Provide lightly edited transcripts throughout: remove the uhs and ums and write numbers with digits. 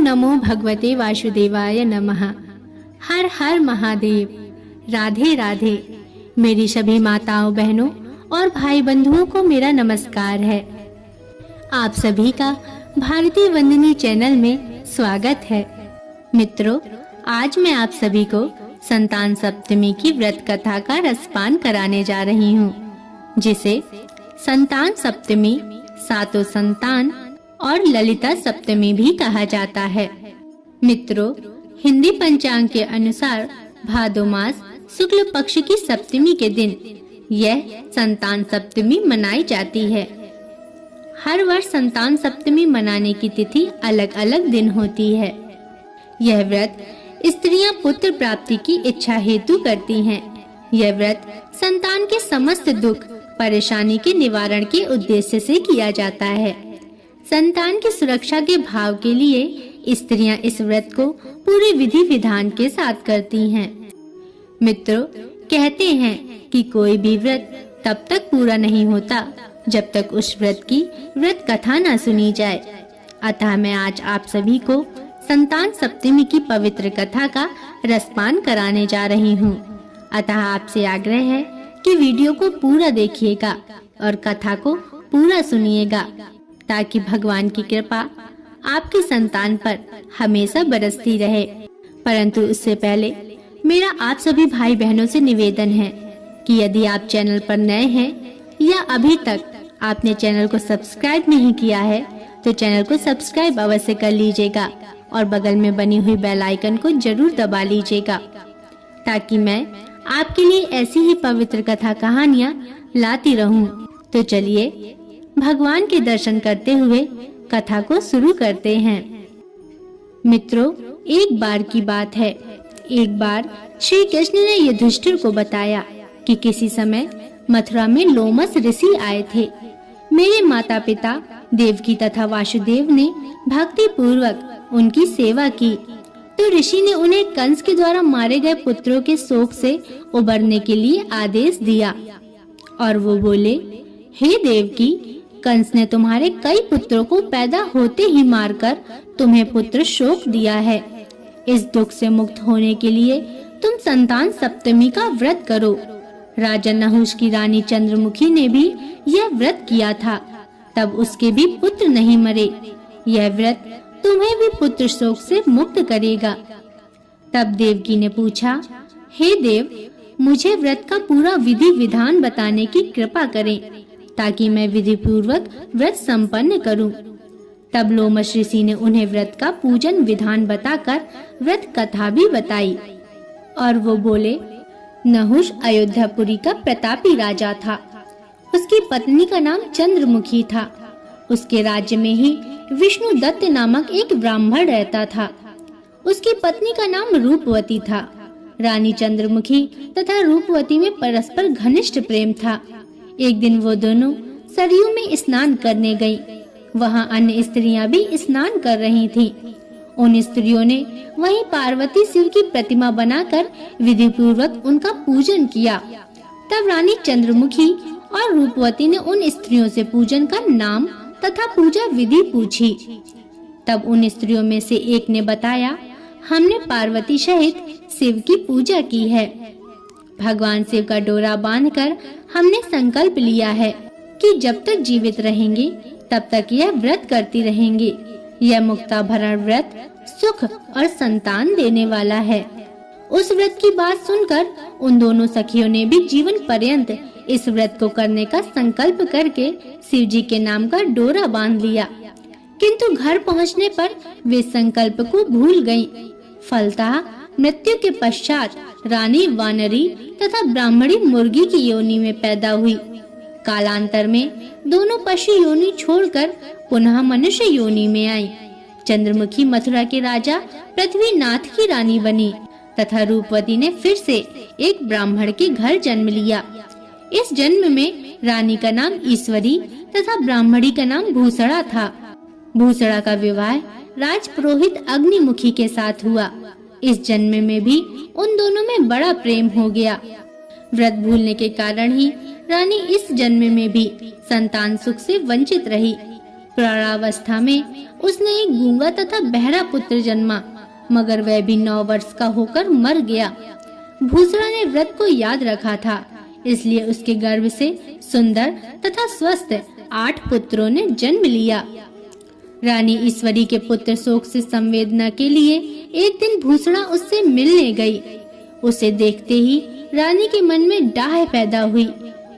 नमो भगवते वासुदेवाय नमः। हर हर महादेव। राधे राधे। मेरी सभी माताओं, बहनों और भाई बंधुओं को मेरा नमस्कार है। आप सभी का भारतीय वंदनी चैनल में स्वागत है। मित्रों, आज मैं आप सभी को संतान सप्तमी की व्रत कथा का रसपान कराने जा रही हूँ, जिसे संतान सप्तमी, सातों संतान और ललिता सप्तमी भी कहा जाता है। मित्रों, हिंदी पंचांग के अनुसार भादो मास शुक्ल पक्ष की सप्तमी के दिन यह संतान सप्तमी मनाई जाती है। हर वर्ष संतान सप्तमी मनाने की तिथि अलग अलग दिन होती है। यह व्रत स्त्रियां पुत्र प्राप्ति की इच्छा हेतु करती हैं। यह व्रत संतान के समस्त दुख परेशानी के निवारण के उद्देश्य से किया जाता है। संतान की सुरक्षा के भाव के लिए स्त्रियां इस व्रत को पूरे विधि विधान के साथ करती हैं। मित्रों, कहते हैं कि कोई भी व्रत तब तक पूरा नहीं होता जब तक उस व्रत की व्रत कथा न सुनी जाए। अतः मैं आज आप सभी को संतान सप्तमी की पवित्र कथा का रसपान कराने जा रही हूँ। अतः आपसे आग्रह है कि वीडियो को पूरा देखिएगा और कथा को पूरा सुनिएगा, ताकि भगवान की कृपा आपकी संतान पर हमेशा बरसती रहे। परंतु उससे पहले मेरा आप सभी भाई बहनों से निवेदन है कि यदि आप चैनल पर नए हैं या अभी तक आपने चैनल को सब्सक्राइब नहीं किया है, तो चैनल को सब्सक्राइब अवश्य कर लीजिएगा और बगल में बनी हुई बेल आइकन को जरूर दबा लीजिएगा, ताकि मैं आपके लिए ऐसी ही पवित्र कथा कहानियाँ लाती रहूं। तो चलिए भगवान के दर्शन करते हुए कथा को शुरू करते हैं। मित्रों, एक बार की बात है। एक बार श्री कृष्ण ने युधिष्ठिर को बताया कि किसी समय मथुरा में लोमस ऋषि आए थे। मेरे माता पिता देवकी तथा वासुदेव ने भक्ति पूर्वक उनकी सेवा की, तो ऋषि ने उन्हें कंस के द्वारा मारे गए पुत्रों के शोक से उबरने के लिए आदेश दिया। और वो बोले, हे देवकी, कंस ने तुम्हारे कई पुत्रों को पैदा होते ही मारकर तुम्हें पुत्र शोक दिया है। इस दुख से मुक्त होने के लिए तुम संतान सप्तमी का व्रत करो। राजा नहुष की रानी चंद्रमुखी ने भी यह व्रत किया था, तब उसके भी पुत्र नहीं मरे। यह व्रत तुम्हें भी पुत्र शोक से मुक्त करेगा। तब देवकी ने पूछा, हे देव, मुझे व्रत का पूरा विधि विधान बताने की कृपा करें, ताकि मैं विधि पूर्वक व्रत संपन्न करूं। तब लोमस ऋषि ने उन्हें व्रत का पूजन विधान बताकर व्रत कथा भी बताई। और वो बोले, नहुष अयोध्यापुरी का प्रतापी राजा था। उसकी पत्नी का नाम चंद्रमुखी था। उसके राज्य में ही विष्णु दत्त नामक एक ब्राह्मण रहता था। उसकी पत्नी का नाम रूपवती था। रानी चंद्रमुखी तथा रूपवती में परस्पर घनिष्ठ प्रेम था। एक दिन वो दोनों सरयू में स्नान करने गईं। वहाँ अन्य स्त्रियां भी स्नान कर रही थीं। उन स्त्रियों ने वहीं पार्वती शिव की प्रतिमा बनाकर विधि पूर्वक उनका पूजन किया। तब रानी चंद्रमुखी और रूपवती ने उन स्त्रियों से पूजन का नाम तथा पूजा विधि पूछी। तब उन स्त्रियों में से एक ने बताया, हमने पार्वती सहित शिव की पूजा की है। भगवान शिव का डोरा बांधकर हमने संकल्प लिया है कि जब तक जीवित रहेंगे तब तक यह व्रत करती रहेंगे। यह मुक्ताभरण व्रत सुख और संतान देने वाला है। उस व्रत की बात सुनकर उन दोनों सखियों ने भी जीवन पर्यंत इस व्रत को करने का संकल्प करके शिव जी के नाम का डोरा बांध लिया। किंतु घर पहुंचने पर वे संकल्प को भूल गईं। फलतः मृत्यु के पश्चात रानी वानरी तथा ब्राह्मणी मुर्गी की योनि में पैदा हुई। कालांतर में दोनों पशु योनि छोड़कर पुनः मनुष्य योनि में आई। चंद्रमुखी मथुरा के राजा पृथ्वीनाथ की रानी बनी तथा रूपवती ने फिर से एक ब्राह्मण के घर जन्म लिया। इस जन्म में रानी का नाम ईश्वरी तथा ब्राह्मणी का नाम भूषणा था। भूषणा का विवाह राजपुरोहित अग्निमुखी के साथ हुआ। इस जन्म में भी उन दोनों में बड़ा प्रेम हो गया। व्रत भूलने के कारण ही रानी इस जन्म में भी संतान सुख से वंचित रही। प्रौढ़ावस्था में उसने एक गूंगा तथा बहरा पुत्र जन्मा, मगर वह भी 9 वर्ष का होकर मर गया। भूसड़ा ने व्रत को याद रखा था, इसलिए उसके गर्भ से सुंदर तथा स्वस्थ 8 पुत्रों ने जन्म लिया। रानी ईश्वरी के पुत्र शोक से संवेदना के लिए एक दिन भूसड़ा उससे मिलने गई। उसे देखते ही रानी के मन में डाह पैदा हुई।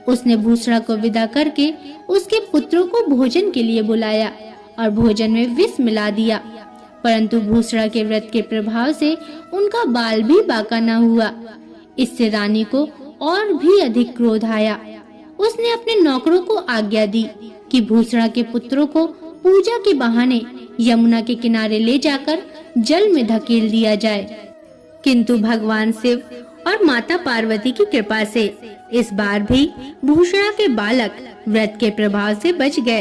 उसने भूसड़ा को विदा करके उसके पुत्रों को भोजन के लिए बुलाया और भोजन में विष मिला दिया, परंतु भूसड़ा के व्रत के प्रभाव से उनका बाल भी बाका न हुआ। इससे रानी को और भी अधिक क्रोध आया। उसने अपने नौकरों को आज्ञा दी कि भूसड़ा के पुत्रों को पूजा के बहाने यमुना के किनारे ले जाकर जल में धकेल दिया जाए, किंतु भगवान शिव और माता पार्वती की कृपा से इस बार भी भूसड़ा के बालक व्रत के प्रभाव से बच गए।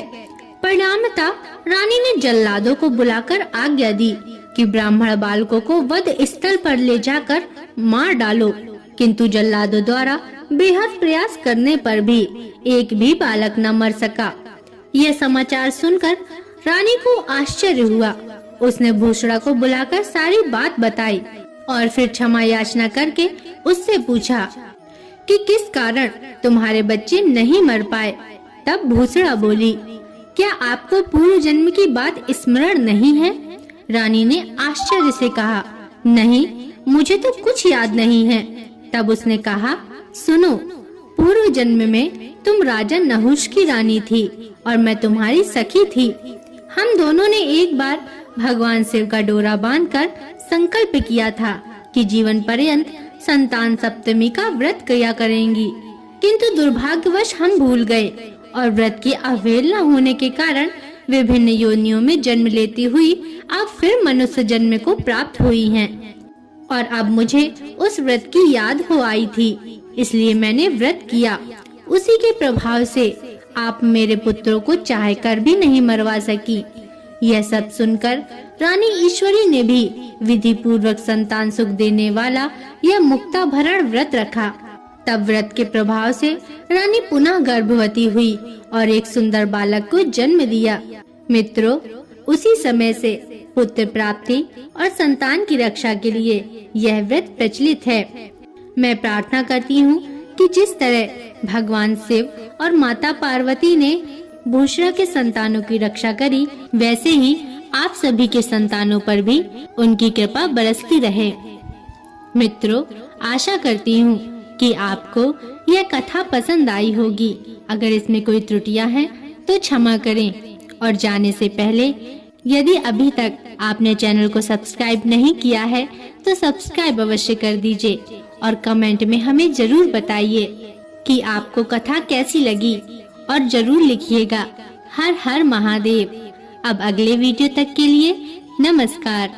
परिणामतः रानी ने जल्लादों को बुलाकर आज्ञा दी कि ब्राह्मण बालकों को वध स्थल पर ले जाकर मार डालो, किंतु जल्लादों द्वारा बेहद प्रयास करने पर भी एक भी बालक न मर सका। यह समाचार सुनकर रानी को आश्चर्य हुआ। उसने भूसड़ा को बुलाकर सारी बात बताई और फिर क्षमा याचना करके उससे पूछा कि किस कारण तुम्हारे बच्चे नहीं मर पाए। तब भूसड़ा बोली, क्या आपको पूर्व जन्म की बात स्मरण नहीं है? रानी ने आश्चर्य से कहा, नहीं, मुझे तो कुछ याद नहीं है। तब उसने कहा, सुनो, पूर्व जन्म में तुम राजा नहुष की रानी थी और मैं तुम्हारी सखी थी। हम दोनों ने एक बार भगवान शिव का डोरा बांधकर संकल्प किया था कि जीवन पर्यंत संतान सप्तमी का व्रत किया करेंगी, किंतु दुर्भाग्यवश हम भूल गए और व्रत की अवहेलना होने के कारण विभिन्न योनियों में जन्म लेती हुई अब फिर मनुष्य जन्म को प्राप्त हुई हैं। और अब मुझे उस व्रत की याद हो आई थी, इसलिए मैंने व्रत किया। उसी के प्रभाव से आप मेरे पुत्रों को चाह कर भी नहीं मरवा सकी। यह सब सुनकर रानी ईश्वरी ने भी विधि पूर्वक संतान सुख देने वाला यह मुक्ताभरण व्रत रखा। तब व्रत के प्रभाव से रानी पुनः गर्भवती हुई और एक सुंदर बालक को जन्म दिया। मित्रों, उसी समय से पुत्र प्राप्ति और संतान की रक्षा के लिए यह व्रत प्रचलित है। मैं प्रार्थना करती हूँ कि जिस तरह भगवान शिव और माता पार्वती ने भूसड़ा के संतानों की रक्षा करी, वैसे ही आप सभी के संतानों पर भी उनकी कृपा बरसती रहे। मित्रों, आशा करती हूँ कि आपको यह कथा पसंद आई होगी। अगर इसमें कोई त्रुटियां हैं तो क्षमा करें। और जाने से पहले यदि अभी तक आपने चैनल को सब्सक्राइब नहीं किया है तो सब्सक्राइब अवश्य कर दीजिए और कमेंट में हमें जरूर बताइए कि आपको कथा कैसी लगी और जरूर लिखिएगा हर हर महादेव। अब अगले वीडियो तक के लिए नमस्कार।